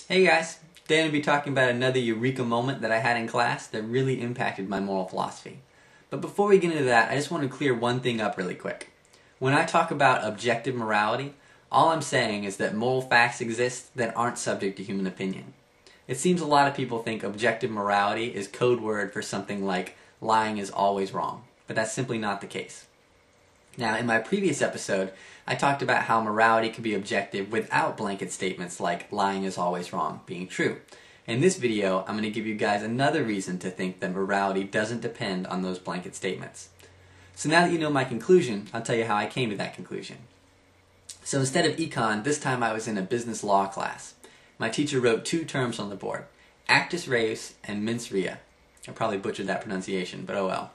Hey guys, today I'm going to be talking about another eureka moment that I had in class that really impacted my moral philosophy. But before we get into that, I just want to clear one thing up really quick. When I talk about objective morality, all I'm saying is that moral facts exist that aren't subject to human opinion. It seems a lot of people think objective morality is code word for something like lying is always wrong, but that's simply not the case. Now, in my previous episode, I talked about how morality could be objective without blanket statements like lying is always wrong being true. In this video, I'm going to give you guys another reason to think that morality doesn't depend on those blanket statements. So now that you know my conclusion, I'll tell you how I came to that conclusion. So instead of econ, this time I was in a business law class. My teacher wrote two terms on the board, actus reus and mens rea. I probably butchered that pronunciation, but oh well.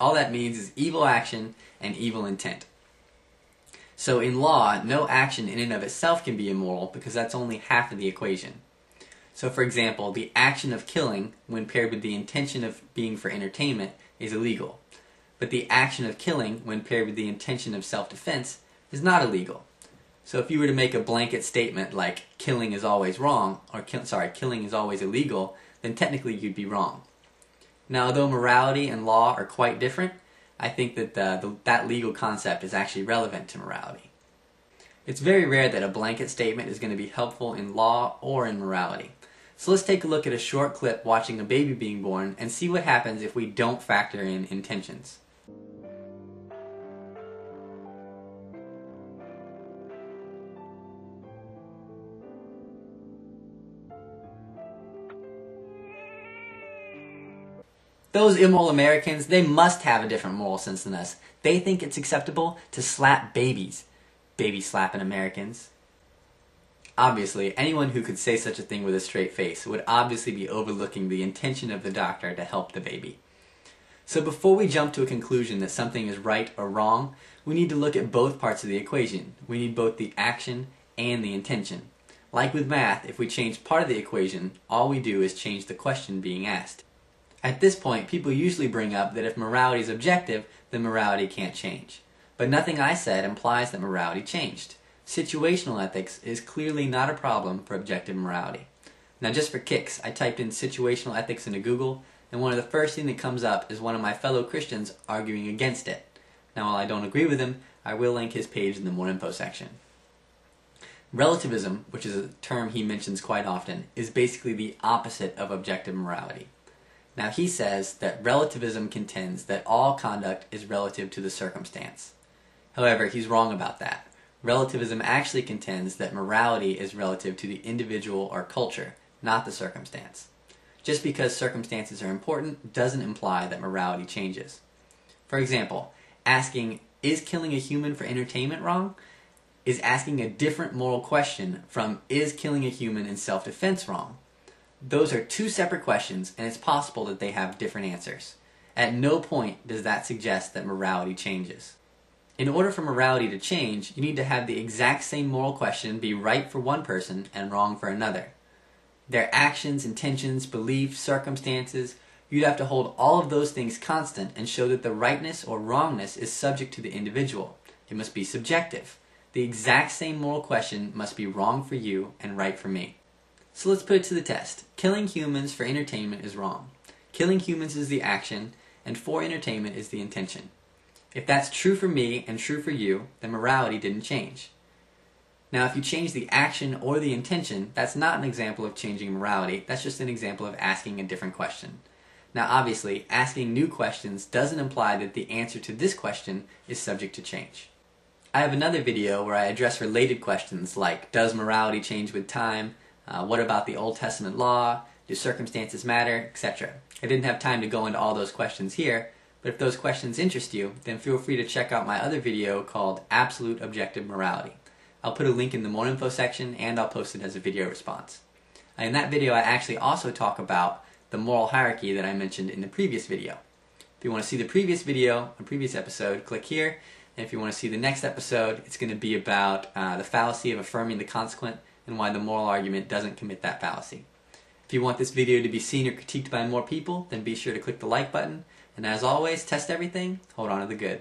All that means is evil action and evil intent. So in law, no action in and of itself can be immoral because that's only half of the equation. So for example, the action of killing, when paired with the intention of being for entertainment, is illegal. But the action of killing, when paired with the intention of self-defense, is not illegal. So if you were to make a blanket statement like killing is always wrong, or killing is always illegal, then technically you'd be wrong. Now, although morality and law are quite different, I think that that legal concept is actually relevant to morality. It's very rare that a blanket statement is going to be helpful in law or in morality. So let's take a look at a short clip watching a baby being born and see what happens if we don't factor in intentions. Those immoral Americans, they must have a different moral sense than us. They think it's acceptable to slap babies. Baby slapping Americans. Obviously, anyone who could say such a thing with a straight face would obviously be overlooking the intention of the doctor to help the baby. So before we jump to a conclusion that something is right or wrong, we need to look at both parts of the equation. We need both the action and the intention. Like with math, if we change part of the equation, all we do is change the question being asked. At this point, people usually bring up that if morality is objective, then morality can't change. But nothing I said implies that morality changed. Situational ethics is clearly not a problem for objective morality. Now just for kicks, I typed in situational ethics into Google, and one of the first things that comes up is one of my fellow Christians arguing against it. Now while I don't agree with him, I will link his page in the more info section. Relativism, which is a term he mentions quite often, is basically the opposite of objective morality. Now he says that relativism contends that all conduct is relative to the circumstance. However, he's wrong about that. Relativism actually contends that morality is relative to the individual or culture, not the circumstance. Just because circumstances are important doesn't imply that morality changes. For example, asking, is killing a human for entertainment wrong? Is asking a different moral question from, is killing a human in self-defense wrong? Those are two separate questions, and it's possible that they have different answers. At no point does that suggest that morality changes. In order for morality to change, you need to have the exact same moral question be right for one person and wrong for another. Their actions, intentions, beliefs, circumstances, you'd have to hold all of those things constant and show that the rightness or wrongness is subject to the individual. It must be subjective. The exact same moral question must be wrong for you and right for me. So let's put it to the test. Killing humans for entertainment is wrong. Killing humans is the action, and for entertainment is the intention. If that's true for me and true for you, then morality didn't change. Now if you change the action or the intention, that's not an example of changing morality, that's just an example of asking a different question. Now obviously, asking new questions doesn't imply that the answer to this question is subject to change. I have another video where I address related questions like, does morality change with time? What about the Old Testament law? Do circumstances matter? Etc. I didn't have time to go into all those questions here, but if those questions interest you, then feel free to check out my other video called Absolute Objective Morality. I'll put a link in the more info section, and I'll post it as a video response. In that video, I actually also talk about the moral hierarchy that I mentioned in the previous video. If you want to see the previous video, the previous episode, click here. And if you want to see the next episode, it's going to be about the fallacy of affirming the consequent and why the moral argument doesn't commit that fallacy. If you want this video to be seen or critiqued by more people, then be sure to click the like button. And as always, test everything, hold on to the good.